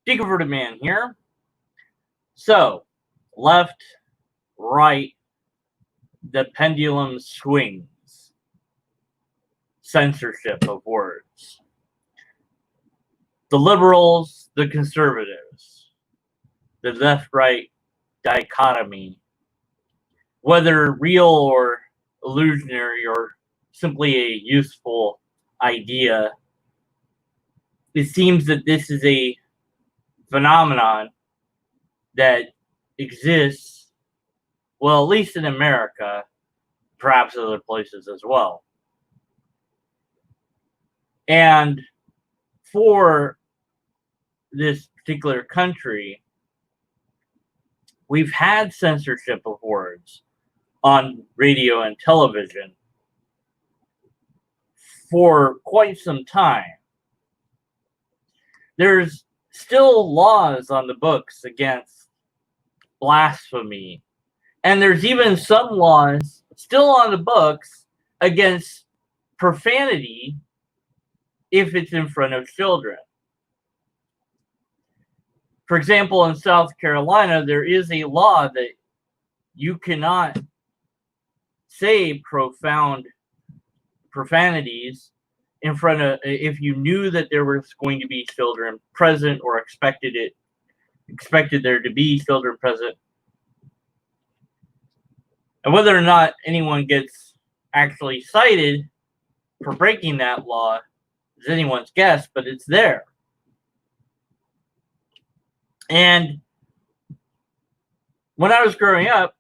Deconverted Man here. So, left, right, the pendulum swings. Censorship of words. The liberals, the conservatives. The left-right dichotomy. Whether real or illusionary or simply a useful idea, it seems that this is a phenomenon that exists, well, at least in America, perhaps other places as well. And for this particular country, we've had censorship of words on radio and television for quite some time. There's still laws on the books against blasphemy. And there's even some laws still on the books against profanity if it's in front of children. For example, in South Carolina, there is a law that you cannot say profanities in front of, if you knew that there was going to be children present or expected there to be children present. And whether or not anyone gets actually cited for breaking that law is anyone's guess, but it's there. And when I was growing up,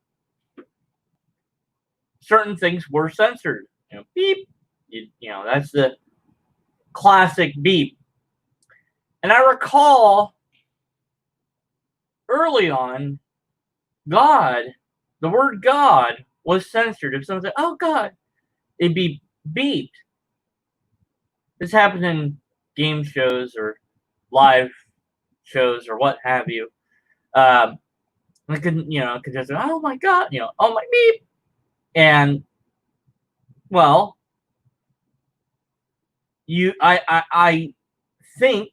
certain things were censored. Beep. That's the classic beep. And I recall early on, God, the word God was censored. If someone said, "Oh God," it'd be beeped. This happened in game shows or live shows or what have you. I could just say, "Oh my God," "Oh my beep," and well, I think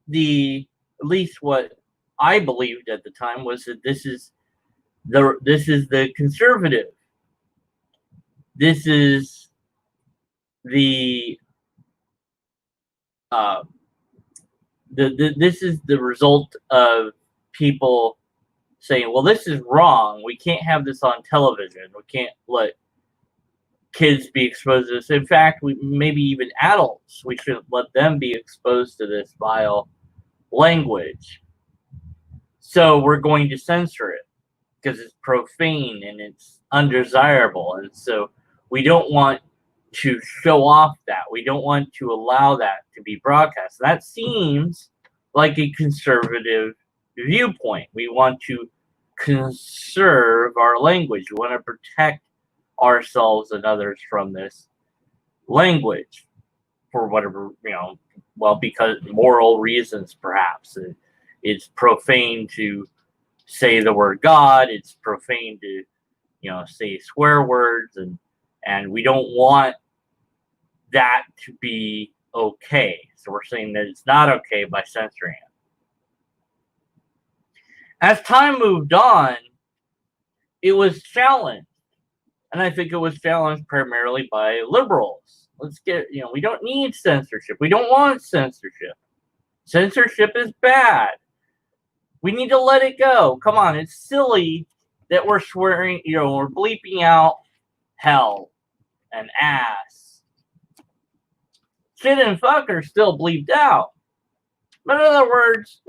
at least what I believed at the time was that this is the conservative. This is this is the result of people saying, well, this is wrong. We can't have this on television. We can't let kids be exposed to this. In fact, maybe even adults, we shouldn't let them be exposed to this vile language. So we're going to censor it because it's profane and it's undesirable. And so we don't want to show off that. We don't want to allow that to be broadcast. That seems like a conservative viewpoint. We want to conserve our language. We want to protect ourselves and others from this language for whatever, because moral reasons, perhaps. It's profane to say the word God. It's profane to, say swear words, and we don't want that to be okay. So we're saying that it's not okay by censoring it. As time moved on, it was challenged. And I think it was challenged primarily by liberals. We don't need censorship. We don't want censorship. Censorship is bad. We need to let it go. Come on, it's silly that we're swearing, we're bleeping out hell and ass. Shit and fuck are still bleeped out. But in other words,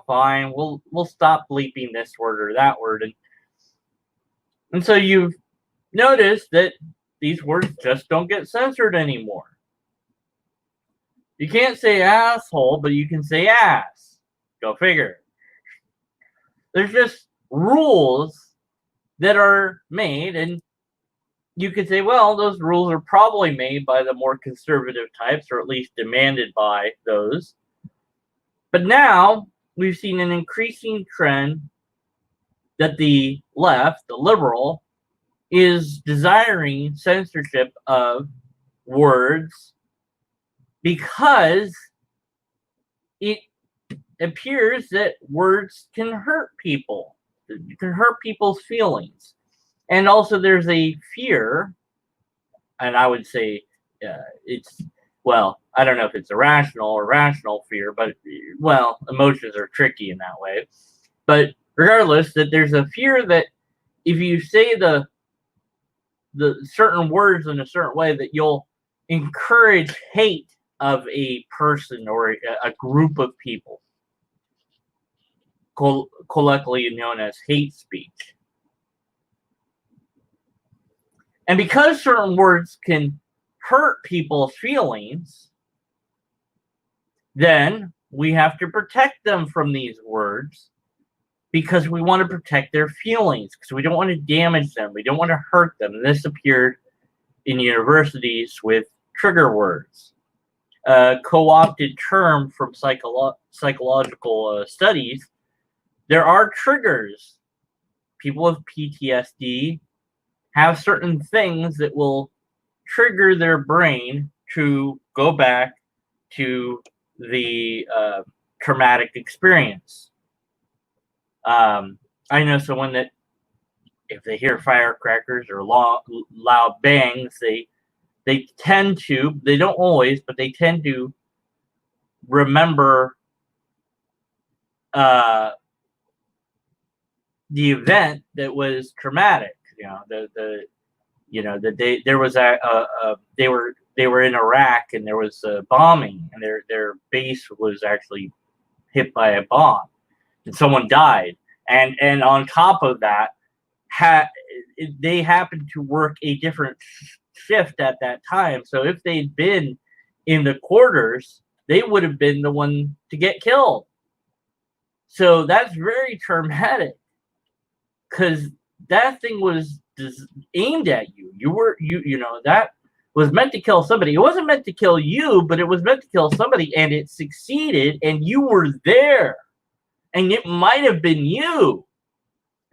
fine. We'll stop bleeping this word or that word. And so you've noticed that these words just don't get censored anymore. You can't say asshole, but you can say ass. Go figure. There's just rules that are made, and you could say, well, those rules are probably made by the more conservative types, or at least demanded by those. But now we've seen an increasing trend that the left, the liberal, is desiring censorship of words because it appears that words can hurt people. It can hurt people's feelings. And also there's a fear, and I would say it's, well, I don't know if it's irrational or rational fear, but, well, emotions are tricky in that way. But regardless, that there's a fear that if you say the certain words in a certain way, that you'll encourage hate of a person or a group of people, colloquially known as hate speech. And because certain words can hurt people's feelings, then we have to protect them from these words, because we want to protect their feelings, because we don't want to damage them. We don't want to hurt them. And this appeared in universities with trigger words. A co-opted term from psychological studies. There are triggers. People with PTSD have certain things that will trigger their brain to go back to the traumatic experience. I know someone that if they hear firecrackers or loud bangs, they tend to, they don't always, but they tend to remember the event that was traumatic. There was they were in Iraq, and there was a bombing, and their base was actually hit by a bomb, and someone died. And on top of that, they happened to work a different shift at that time. So if they'd been in the quarters, they would have been the one to get killed. So that's very traumatic, because that thing was aimed at you. That was meant to kill somebody. It wasn't meant to kill you, but it was meant to kill somebody, and it succeeded, and you were there. And it might have been you.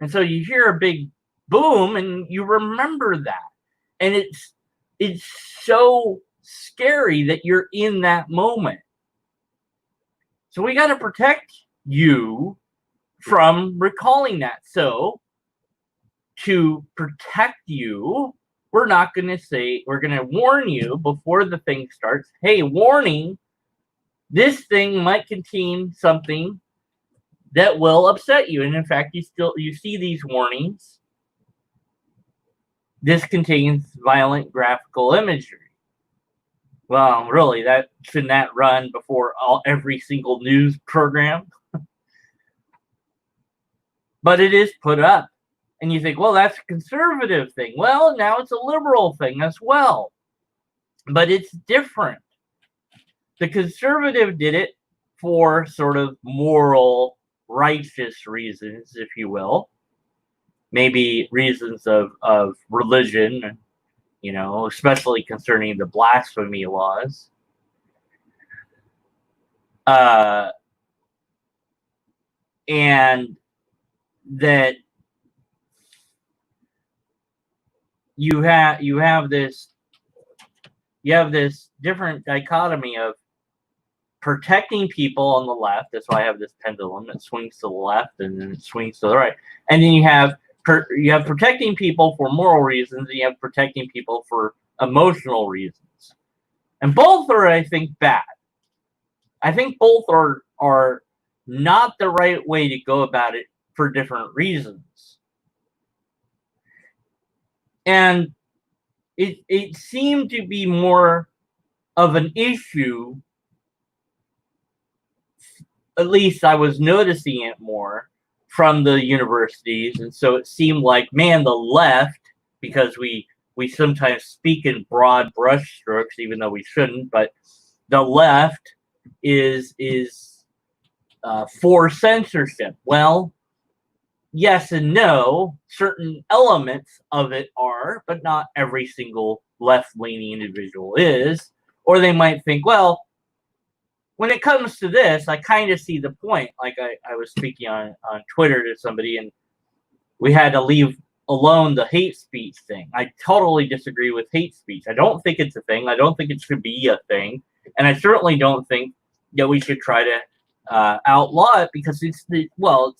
And so you hear a big boom and you remember that. And it's so scary that you're in that moment. So we got to protect you from recalling that. So to protect you, we're going to warn you before the thing starts. Hey, warning, this thing might contain something that will upset you. And in fact, you see these warnings. This contains violent graphical imagery. Well, really, shouldn't that run before every single news program? But it is put up. And you think, well, that's a conservative thing. Well, now it's a liberal thing as well. But it's different. The conservative did it for sort of moral, righteous reasons, if you will. Maybe reasons of religion, especially concerning the blasphemy laws. And that you have this different dichotomy of protecting people on the left. That's why I have this pendulum that swings to the left and then it swings to the right. And then you have protecting people for moral reasons, and you have protecting people for emotional reasons. And both are, I think, bad. I think both are not the right way to go about it for different reasons. And it seemed to be more of an issue, at least I was noticing it more, from the universities. And so it seemed like, man, the left, because we sometimes speak in broad brushstrokes, even though we shouldn't, but the left is for censorship. Well, yes and no. Certain elements of it are, but not every single left-leaning individual is. Or they might think, well, when it comes to this, I kind of see the point. Like I was speaking on Twitter to somebody, and we had to leave alone the hate speech thing. I totally disagree with hate speech. I don't think it's a thing. I don't think it should be a thing. And I certainly don't think that we should try to outlaw it because it's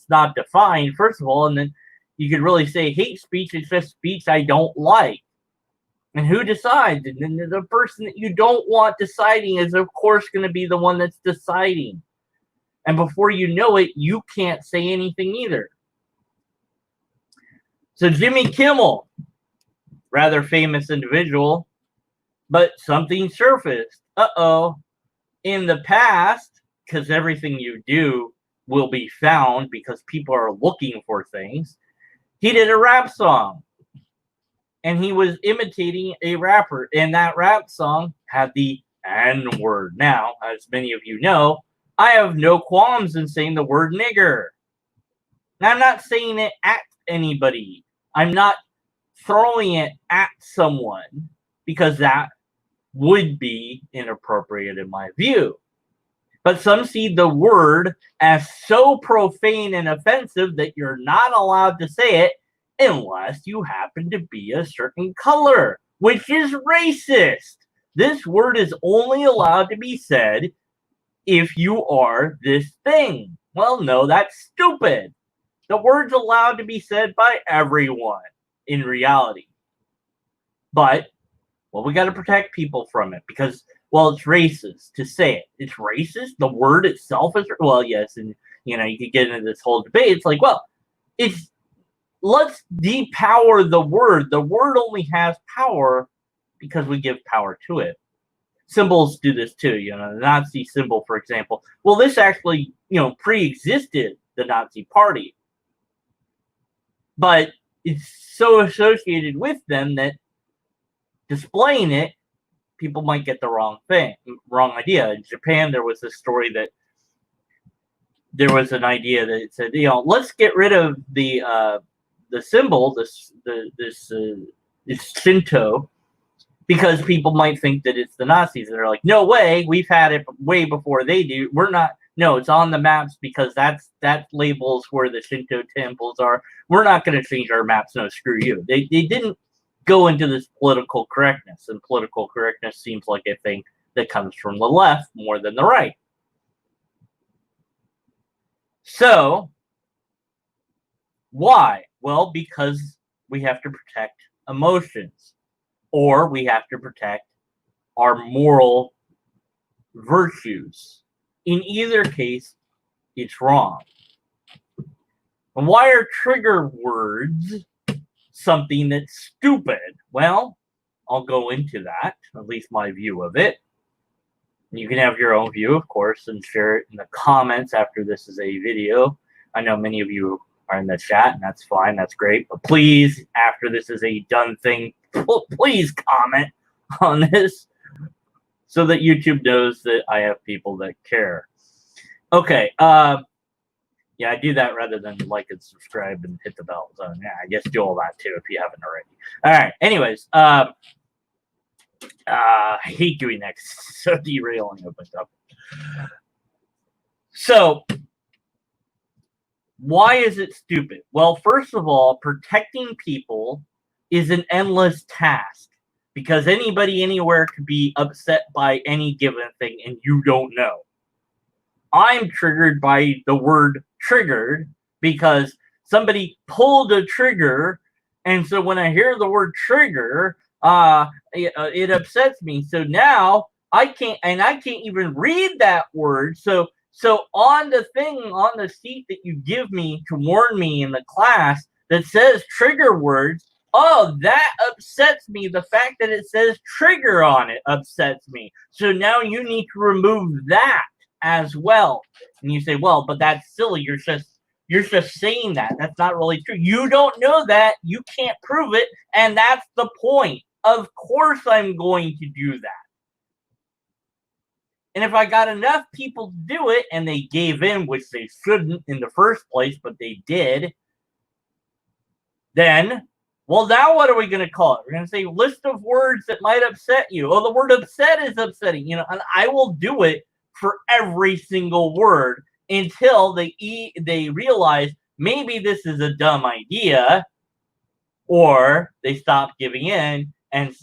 not defined, first of all, and then you could really say hate speech is just speech I don't like. And who decides? And then the person that you don't want deciding is, of course, going to be the one that's deciding. And before you know it, you can't say anything either. So Jimmy Kimmel, rather famous individual, but something surfaced. In the past, because everything you do will be found because people are looking for things, he did a rap song. And he was imitating a rapper. And that rap song had the N-word. Now, as many of you know, I have no qualms in saying the word nigger. And I'm not saying it at anybody. I'm not throwing it at someone because that would be inappropriate in my view. But some see the word as so profane and offensive that you're not allowed to say it unless you happen to be a certain color, which is racist. This word is only allowed to be said if you are this thing. Well, no, that's stupid. The word's allowed to be said by everyone in reality. But, well, we got to protect people from it because, well, it's racist to say it. It's racist. The word itself is, well, yes, and, you could get into this whole debate. It's like, well, let's depower the word. The word only has power because we give power to it. Symbols do this too. The Nazi symbol, for example. Well, this actually, pre-existed the Nazi Party. But it's so associated with them that displaying it, people might get the wrong idea. In Japan, there was this story that there was an idea that it said, let's get rid of the symbol, this Shinto, because people might think that it's the Nazis. And they're like, no way, we've had it way before they do. We're not. No, it's on the maps because that labels where the Shinto temples are. We're not going to change our maps. No, screw you. They didn't go into this political correctness, and political correctness seems like a thing that comes from the left more than the right. So, why? Well, because we have to protect emotions, or we have to protect our moral virtues. In either case, it's wrong. And why are trigger words something that's stupid? Well, I'll go into that, at least my view of it. You can have your own view, of course, and share it in the comments after this is a video. I know many of you are in the chat, and that's fine, that's great. But please, after this is a done thing, please comment on this so that YouTube knows that I have people that care. Okay, yeah, I do that rather than like and subscribe and hit the bell. So, yeah, I guess do all that too if you haven't already. All right, anyways, I hate doing that. So derailing of myself. So, why is it stupid? Well, first of all, protecting people is an endless task because anybody anywhere could be upset by any given thing and you don't know. I'm triggered by the word triggered because somebody pulled a trigger, and so when I hear the word trigger, it upsets me. So now I can't even read that word. So on the thing, on the sheet that you give me to warn me in the class that says trigger words, oh, that upsets me. The fact that it says trigger on it upsets me. So now you need to remove that as well. And you say, well, but that's silly. You're just saying that. That's not really true. You don't know that. You can't prove it. And that's the point. Of course I'm going to do that. And if I got enough people to do it and they gave in, which they shouldn't in the first place, but they did, then, well, now what are we going to call it? We're going to say list of words that might upset you. Oh, the word upset is upsetting, and I will do it for every single word until they realize maybe this is a dumb idea, or they stop giving in and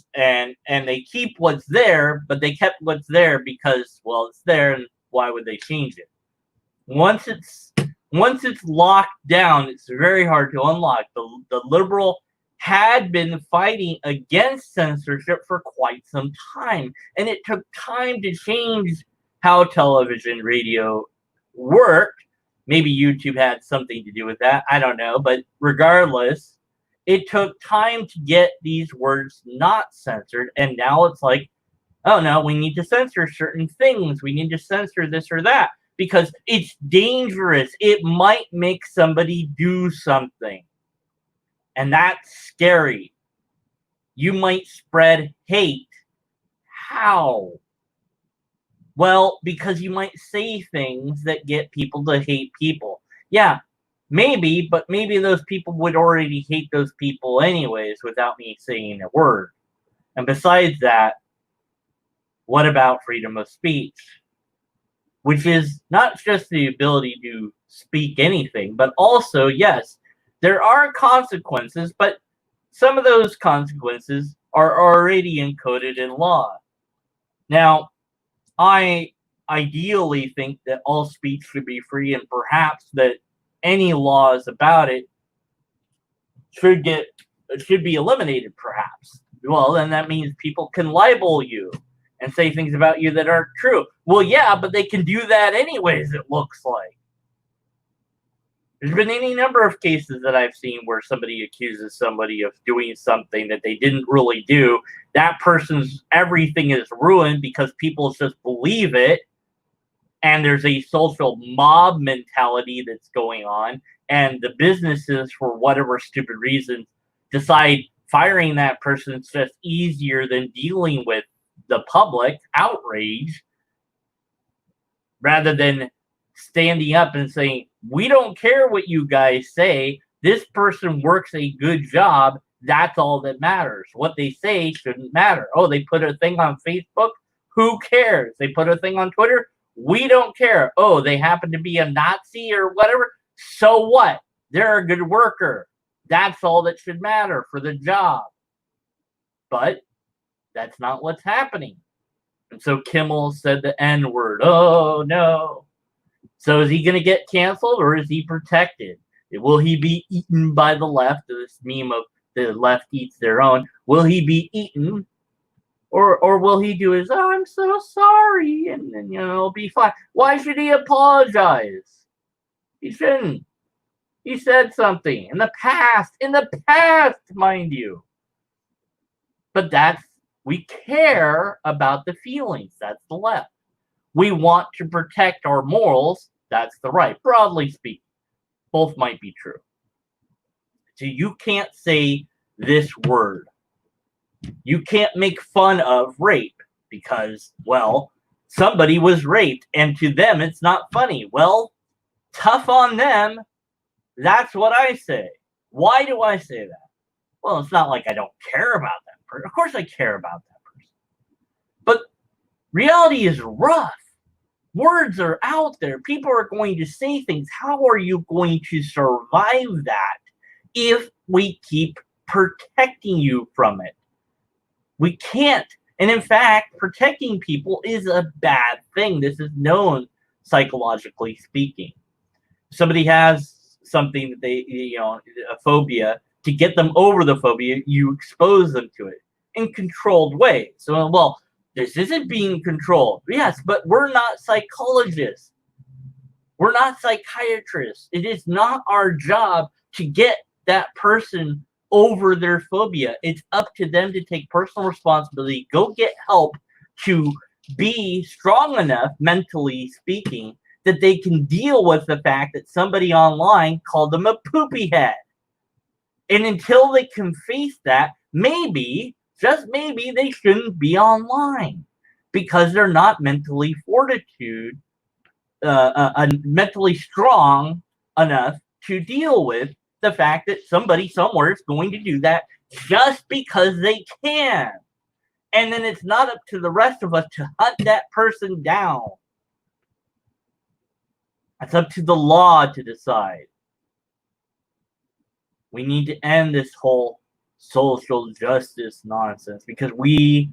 they keep what's there, but they kept what's there because, well, it's there, and why would they change it? Once it's locked down, it's very hard to unlock. The liberal had been fighting against censorship for quite some time, and it took time to change how television, radio worked. Maybe YouTube had something to do with that. I don't know, but regardless, it took time to get these words not censored, and now it's like, oh no, we need to censor certain things. We need to censor this or that because it's dangerous. It might make somebody do something. And that's scary. You might spread hate. How? Well, because you might say things that get people to hate people. Yeah, maybe, but maybe those people would already hate those people anyways without me saying a word. And besides that, what about freedom of speech? Which is not just the ability to speak anything, but also, yes, there are consequences, but some of those consequences are already encoded in law. Now, I ideally think that all speech should be free, and perhaps that any laws about it should be eliminated, perhaps. Well, then that means people can libel you and say things about you that aren't true. Well, yeah, but they can do that anyways, it looks like. There's been any number of cases that I've seen where somebody accuses somebody of doing something that they didn't really do. That person's everything is ruined because people just believe it. And there's a social mob mentality that's going on. And the businesses, for whatever stupid reason, decide firing that person is just easier than dealing with the public outrage rather than standing up and saying, we don't care what you guys say. This person works a good job. That's all that matters. What they say shouldn't matter. Oh, they put a thing on Facebook? Who cares? They put a thing on Twitter? We don't care. Oh, they happen to be a Nazi or whatever? So what? They're a good worker. That's all that should matter for the job. But that's not what's happening. And so Kimmel said the N-word. Oh, no. So is he going to get canceled or is he protected? Will he be eaten by the left? This meme of the left eats their own. Will he be eaten? Or will he do his, oh, I'm so sorry, and then, it'll be fine. Why should he apologize? He shouldn't. He said something in the past, mind you. But we care about the feelings. That's the left. We want to protect our morals. That's the right. Broadly speaking, both might be true. So you can't say this word. You can't make fun of rape because, well, somebody was raped and to them it's not funny. Well, tough on them. That's what I say. Why do I say that? Well, it's not like I don't care about that person. Of course I care about that person. But reality is rough. Words are out there. People are going to say things. How are you going to survive that if we keep protecting you from it? We can't. And in fact, protecting people is a bad thing. This is known psychologically speaking. Somebody has something that they, a phobia. To get them over the phobia, you expose them to it in controlled ways. So, well, this isn't being controlled. Yes, but we're not psychologists. We're not psychiatrists. It is not our job to get that person over their phobia. It's up to them to take personal responsibility, go get help to be strong enough, mentally speaking, that they can deal with the fact that somebody online called them a poopy head. And until they can face that, maybe, just maybe, they shouldn't be online because they're not mentally mentally strong enough to deal with the fact that somebody somewhere is going to do that just because they can. And then it's not up to the rest of us to hunt that person down. It's up to the law to decide. We need to end this whole social justice nonsense because the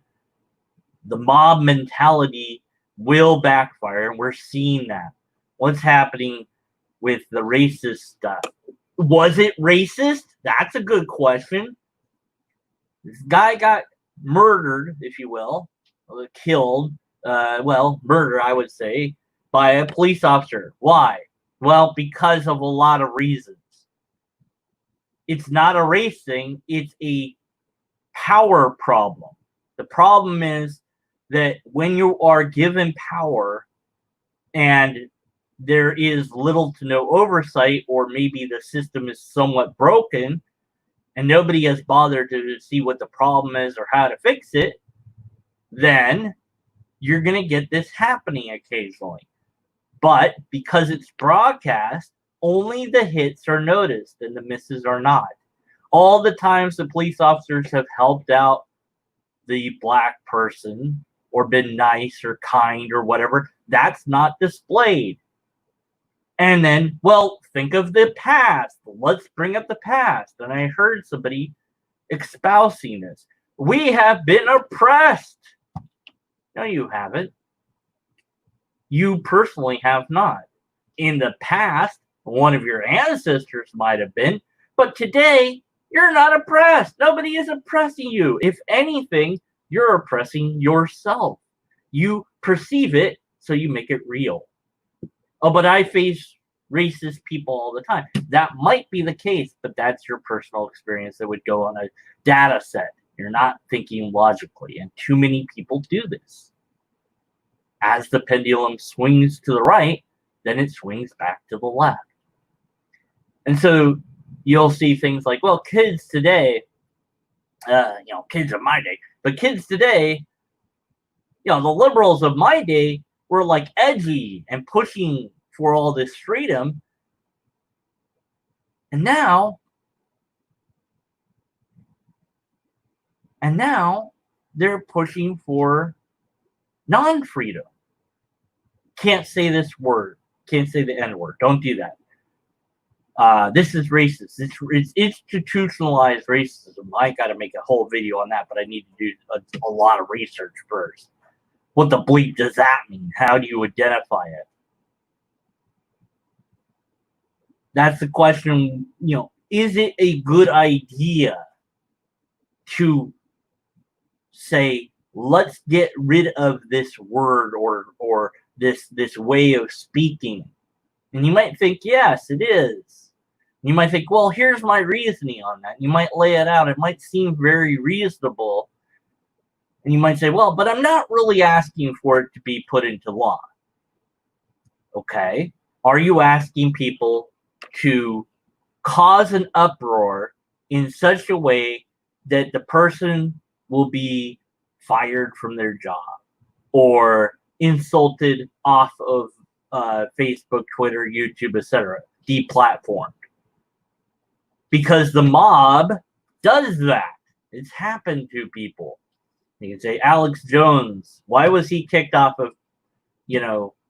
mob mentality will backfire, and we're seeing that. what's happening with the racist stuff. Was it racist? That's a good question. This guy got murdered, if you will, killed, murder, I would say, by a police officer. Why? Well, because of a lot of reasons. It's not a race thing, it's a power problem. The problem is that when you are given power and there is little to no oversight, or maybe the system is somewhat broken and nobody has bothered to see what the problem is or how to fix it, then you're going to get this happening occasionally. But because it's broadcast, only the hits are noticed and the misses are not. All the times the police officers have helped out the black person or been nice or kind or whatever, that's not displayed. And then, well, think of the past. Let's bring up the past. And I heard somebody espousing this. We have been oppressed. No, you haven't. You personally have not. In the past, one of your ancestors might have been, but today, you're not oppressed. Nobody is oppressing you. If anything, you're oppressing yourself. You perceive it, so you make it real. Oh, but I face racist people all the time. That might be the case, but that's your personal experience that would go on a data set. You're not thinking logically, and too many people do this. As the pendulum swings to the right, then it swings back to the left. And so you'll see things like, well, kids today, kids of my day, but kids today, the liberals of my day were like edgy and pushing for all this freedom. And now they're pushing for non-freedom. Can't say this word. Can't say the N-word. Don't do that. This is racist. It's institutionalized racism. I got to make a whole video on that, but I need to do a lot of research first. What the bleep does that mean? How do you identify it? That's the question. Is it a good idea to say, let's get rid of this word or this way of speaking? And you might think, yes, it is. You might think, well, here's my reasoning on that. You might lay it out. It might seem very reasonable. And you might say, well, but I'm not really asking for it to be put into law. Okay. Are you asking people to cause an uproar in such a way that the person will be fired from their job or insulted off of Facebook, Twitter, YouTube, etc., deplatformed? Because the mob does that. It's happened to people. You can say Alex Jones. Why was he kicked off of,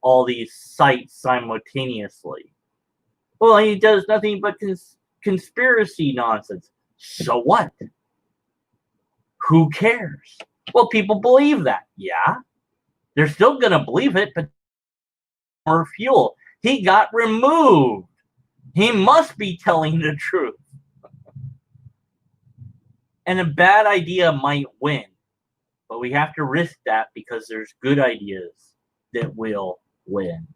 all these sites simultaneously? Well, he does nothing but conspiracy nonsense. So what? Who cares? Well, people believe that. Yeah. They're still going to believe it, but more fuel. He got removed. He must be telling the truth. And a bad idea might win, but we have to risk that because there's good ideas that will win.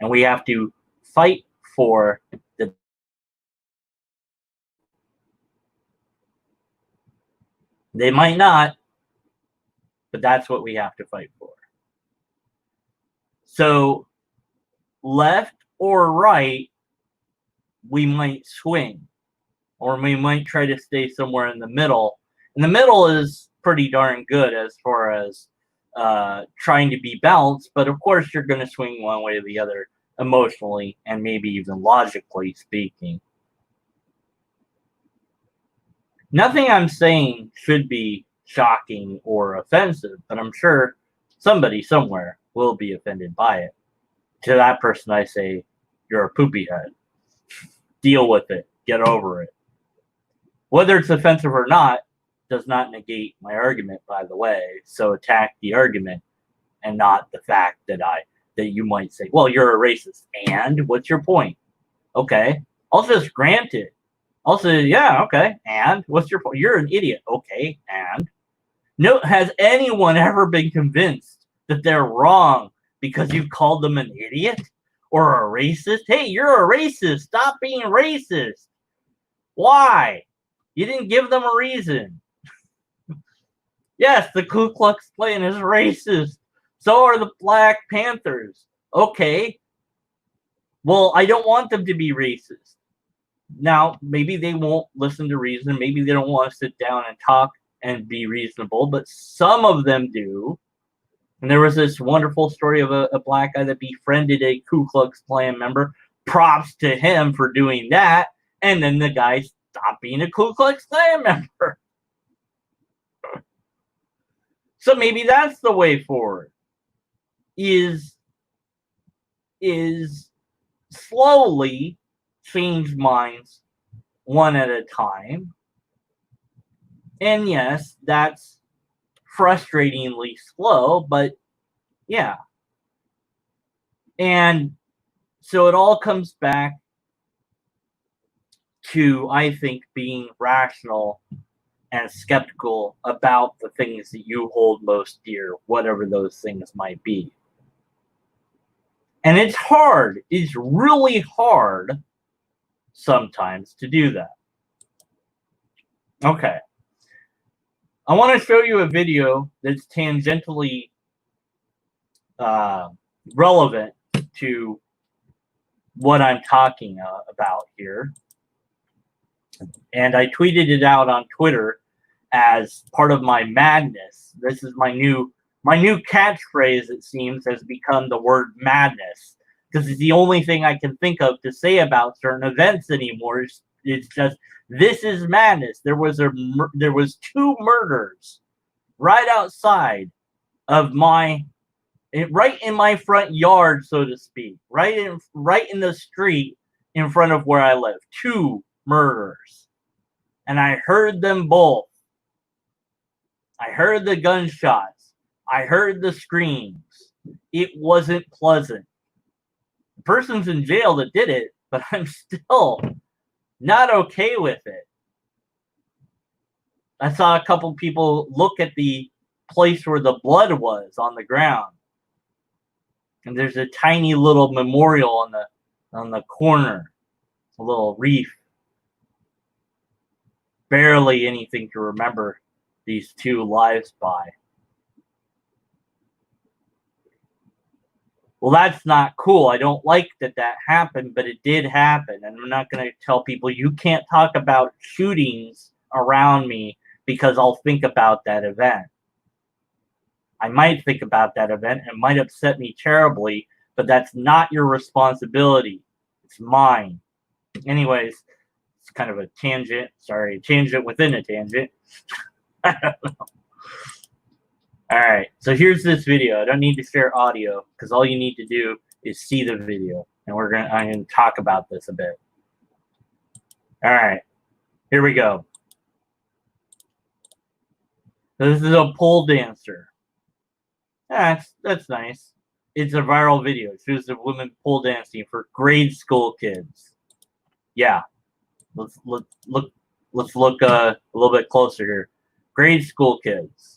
And we have to fight for the... They might not, but that's what we have to fight for. So, left or right, we might swing. Or we might try to stay somewhere in the middle. And the middle is pretty darn good as far as trying to be balanced. But of course, you're going to swing one way or the other emotionally and maybe even logically speaking. Nothing I'm saying should be shocking or offensive, but I'm sure somebody somewhere will be offended by it. To that person, I say, you're a poopy head. Deal with it. Get over it. Whether it's offensive or not does not negate my argument, by the way. So attack the argument and not the fact that I that you might say, well, you're a racist. And what's your point? Okay. I'll just grant it. I'll say, yeah, okay. And what's your point? You're an idiot. Okay. And no, has anyone ever been convinced that they're wrong because you've called them an idiot or a racist? Hey, you're a racist. Stop being racist. Why? You didn't give them a reason. Yes, the Ku Klux Klan is racist. So are the Black Panthers. Okay. Well, I don't want them to be racist. Now, maybe they won't listen to reason. Maybe they don't want to sit down and talk and be reasonable, but some of them do. And there was this wonderful story of a black guy that befriended a Ku Klux Klan member. Props to him for doing that. And then the guy stopped being a Ku Klux Klan member. So maybe that's the way forward. Is slowly change minds one at a time. And yes, that's frustratingly slow, but yeah. And so it all comes back to, I think, being rational and skeptical about the things that you hold most dear, whatever those things might be. And it's hard. It's really hard sometimes to do that. Okay. I want to show you a video that's tangentially relevant to what I'm talking about here. And I tweeted it out on Twitter as part of my madness. This is my new catchphrase, it seems, has become the word madness, because it's the only thing I can think of to say about certain events anymore. It's just, this is madness. There was 2 murders right outside of right in my front yard, so to speak, right in the street in front of where I live. 2 murders, and I heard them both. I heard the gunshots. I heard the screams. It wasn't pleasant. The person's in jail that did it, but I'm still not okay with it. I saw a couple people look at the place where the blood was on the ground. And there's a tiny little memorial on the corner. A little reef. Barely anything to remember these 2 lives by. Well, that's not cool. I don't like that happened, but it did happen. And I'm not going to tell people you can't talk about shootings around me because I'll think about that event. I might think about that event. It might upset me terribly, but that's not your responsibility. It's mine. Anyways, it's kind of a tangent. Sorry, tangent within a tangent. I don't know. All right, so here's this video. I don't need to share audio because all you need to do is see the video, and I'm gonna talk about this a bit. All right, here we go. So this is a pole dancer. That's nice. It's a viral video. It shows a woman pole dancing for grade school kids. Yeah, let's look a little bit closer here. Grade school kids.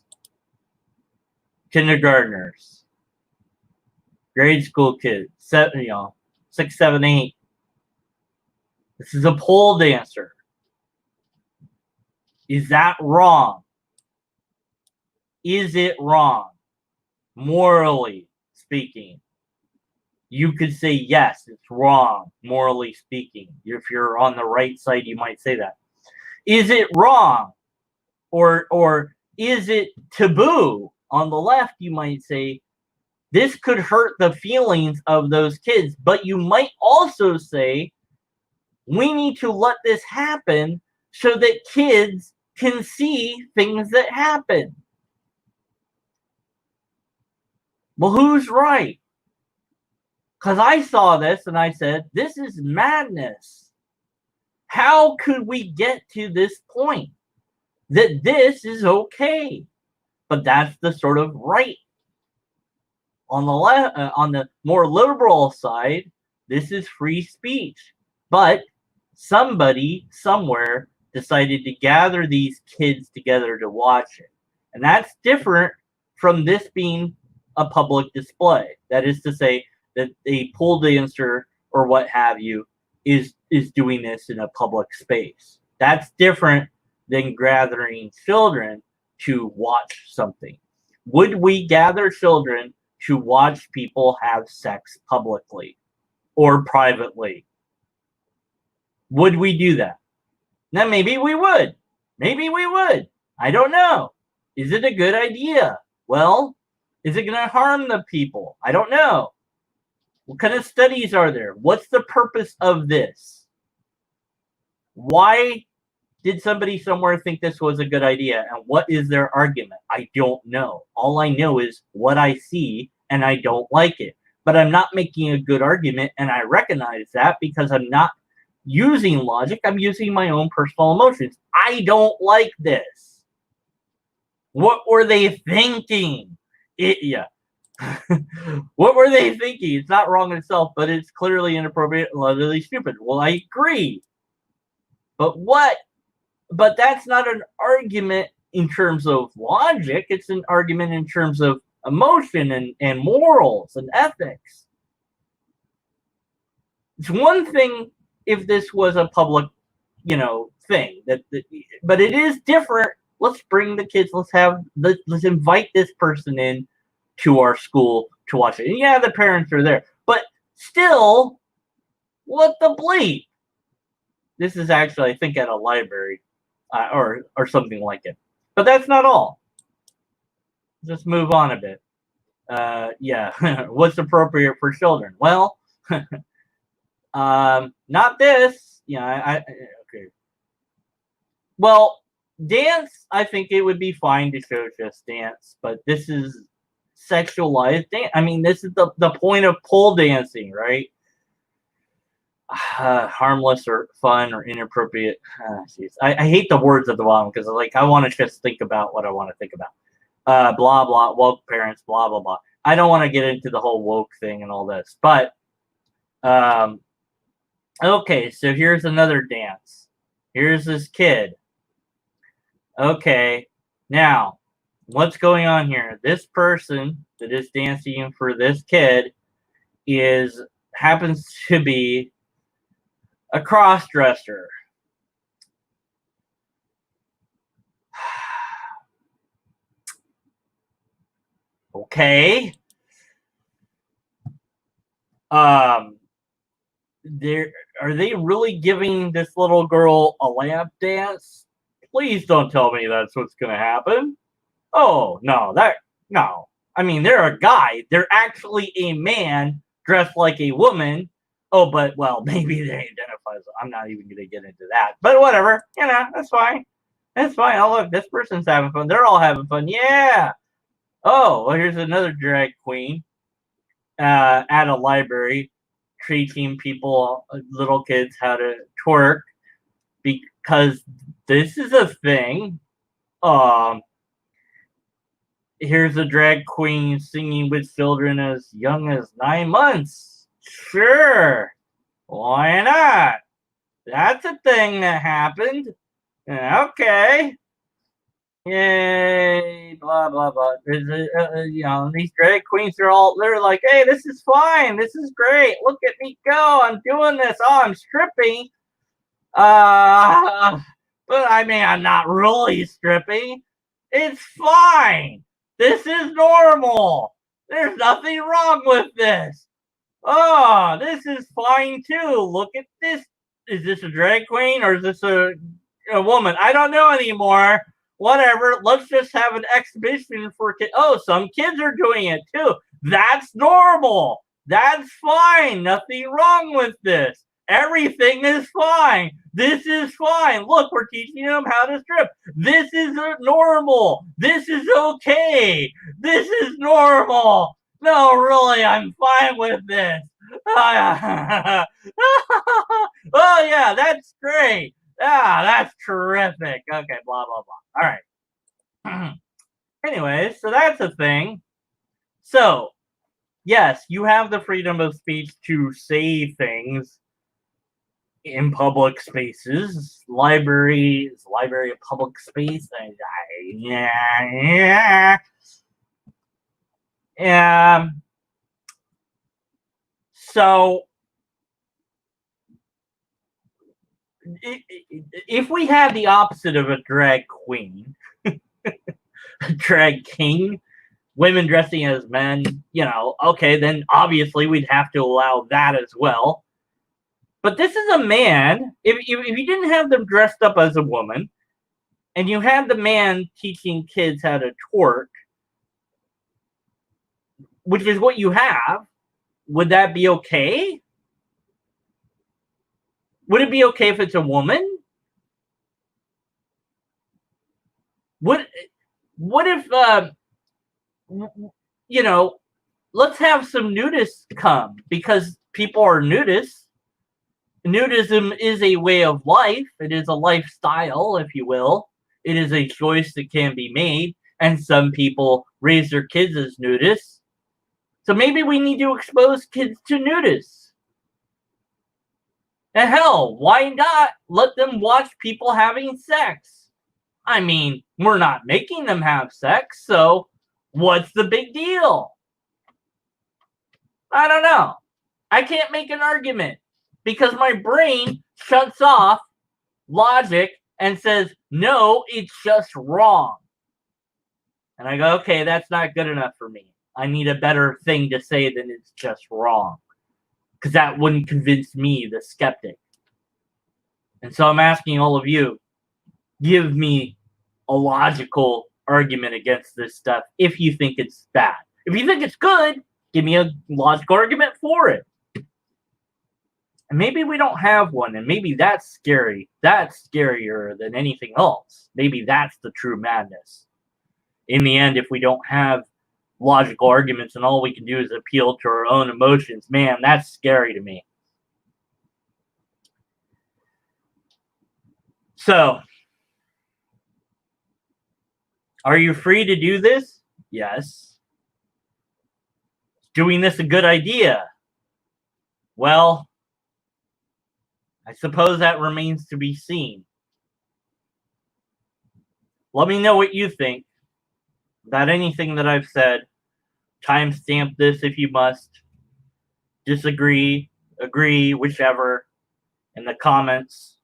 Kindergartners, grade school kids, 6, 7, 8. This is a pole dancer. Is that wrong? Is it wrong? Morally speaking. You could say yes, it's wrong, morally speaking. If you're on the right side, you might say that. Is it wrong? Or is it taboo? On the left, you might say, this could hurt the feelings of those kids. But you might also say, we need to let this happen so that kids can see things that happen. Well, who's right? Because I saw this and I said, this is madness. How could we get to this point that this is okay? But that's the sort of right On the on the more liberal side, this is free speech. But somebody somewhere decided to gather these kids together to watch it. And that's different from this being a public display. That is to say that a pole dancer or what have you is doing this in a public space. That's different than gathering children to watch something. Would we gather children to watch people have sex publicly or privately? Would we do that? Now, maybe we would. Maybe we would. I don't know. Is it a good idea? Well, is it going to harm the people? I don't know. What kind of studies are there? What's the purpose of this? Why did somebody somewhere think this was a good idea? And what is their argument? I don't know. All I know is what I see, and I don't like it. But I'm not making a good argument, and I recognize that because I'm not using logic. I'm using my own personal emotions. I don't like this. What were they thinking? Yeah. What were they thinking? It's not wrong in itself, but it's clearly inappropriate and utterly stupid. Well, I agree. But what? But that's not an argument in terms of logic. It's an argument in terms of emotion and morals and ethics. It's one thing if this was a public, thing. But it is different. Let's bring the kids. Let's invite this person in to our school to watch it. And yeah, the parents are there, but still, what the bleep? This is actually, I think, at a library, or something like it. But that's not all. Just move on a bit. Yeah, what's appropriate for children? Well, not this. Yeah, okay. Well, dance, I think it would be fine to show just dance, but this is sexualized dance. I mean, this is the point of pole dancing, right? Harmless or fun or inappropriate. I hate the words at the bottom because I want to just think about what I want to think about. Blah, blah, woke parents, blah, blah, blah. I don't want to get into the whole woke thing and all this, but okay, so here's another dance. Here's this kid. Okay, now, what's going on here? This person that is dancing for this kid happens to be a cross-dresser. Okay. Are they really giving this little girl a lap dance? Please don't tell me that's what's going to happen. Oh, no. No. I mean, they're a guy. They're actually a man dressed like a woman. Oh, but, well, maybe they identify as... I'm not even going to get into that. But whatever. That's fine. That's fine. Oh, look, this person's having fun. They're all having fun. Yeah. Oh, well, here's another drag queen at a library teaching people, little kids, how to twerk because this is a thing. Here's a drag queen singing with children as young as 9 months. Sure. Why not? That's a thing that happened. Okay. Yay, blah, blah, blah. These drag queens they're like, hey, this is fine. This is great. Look at me go. I'm doing this. Oh, I'm stripping. But I mean, I'm not really stripping. It's fine. This is normal. There's nothing wrong with this. Oh, this is fine too. Look at this. Is this a drag queen or is this a woman? I don't know anymore. Whatever. Let's just have an exhibition for kids. Oh, some kids are doing it too. That's normal. That's fine. Nothing wrong with this. Everything is fine. This is fine. Look, we're teaching them how to strip. This is normal. This is okay. This is normal. No, really, I'm fine with this. Oh, yeah, that's great. That's terrific. Okay, blah, blah, blah. All right. Anyways, so that's a thing. So, yes, you have the freedom of speech to say things in public spaces, library, a public space? Yeah. So if we had the opposite of a drag queen, a drag king, women dressing as men, okay, then obviously we'd have to allow that as well. But this is a man. If you didn't have them dressed up as a woman, and you had the man teaching kids how to twerk, which is what you have, would that be okay? Would it be okay if it's a woman? What if let's have some nudists come, because people are nudists. Nudism is a way of life. It is a lifestyle, if you will. It is a choice that can be made, and some people raise their kids as nudists. So maybe we need to expose kids to nudists. And hell, why not let them watch people having sex? I mean, we're not making them have sex, so what's the big deal? I don't know. I can't make an argument because my brain shuts off logic and says, no, it's just wrong. And I go, okay, that's not good enough for me. I need a better thing to say than it's just wrong, because that wouldn't convince me, the skeptic. And so I'm asking all of you, give me a logical argument against this stuff if you think it's bad. If you think it's good, give me a logical argument for it. And maybe we don't have one, and maybe that's scary. That's scarier than anything else. Maybe that's the true madness. In the end, if we don't have logical arguments and all we can do is appeal to our own emotions, man, that's scary to me. So, are you free to do this? Yes. Doing this a good idea? Well, I suppose that remains to be seen. Let me know what you think about anything that I've said. Timestamp this if you must. Disagree, agree, whichever, in the comments.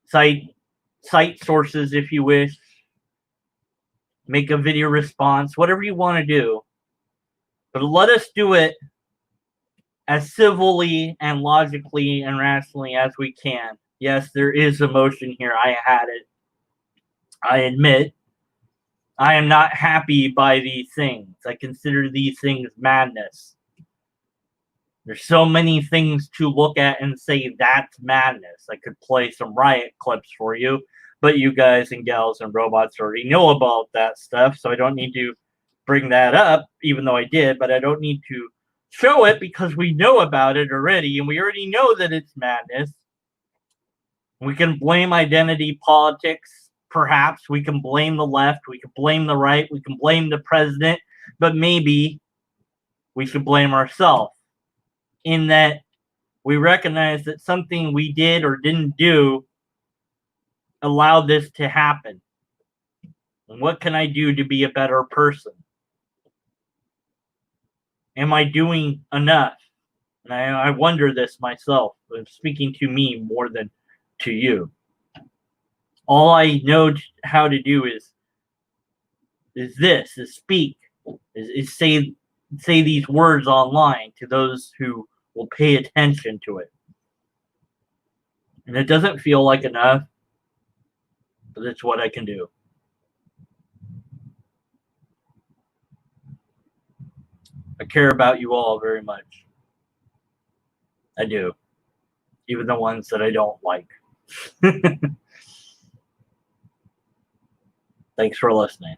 Cite sources if you wish. Make a video response, whatever you want to do. But let us do it as civilly and logically and rationally as we can. Yes, there is emotion here. I had it. I admit. I am not happy by these things. I consider these things madness. There's so many things to look at and say that's madness. I could play some riot clips for you, but you guys and gals and robots already know about that stuff, so I don't need to bring that up, even though I did, but I don't need to show it because we know about it already, and we already know that it's madness. We can blame identity politics, perhaps. We can blame the left. We can blame the right. We can blame the president, but maybe we should blame ourselves, in that we recognize that something we did or didn't do allowed this to happen. And what can I do to be a better person? Am I doing enough? And I wonder this myself. I'm speaking to me more than to you. All I know how to do is speak, is say these words online to those who will pay attention to it. And it doesn't feel like enough, but it's what I can do. I care about you all very much. I do. Even the ones that I don't like. Thanks for listening.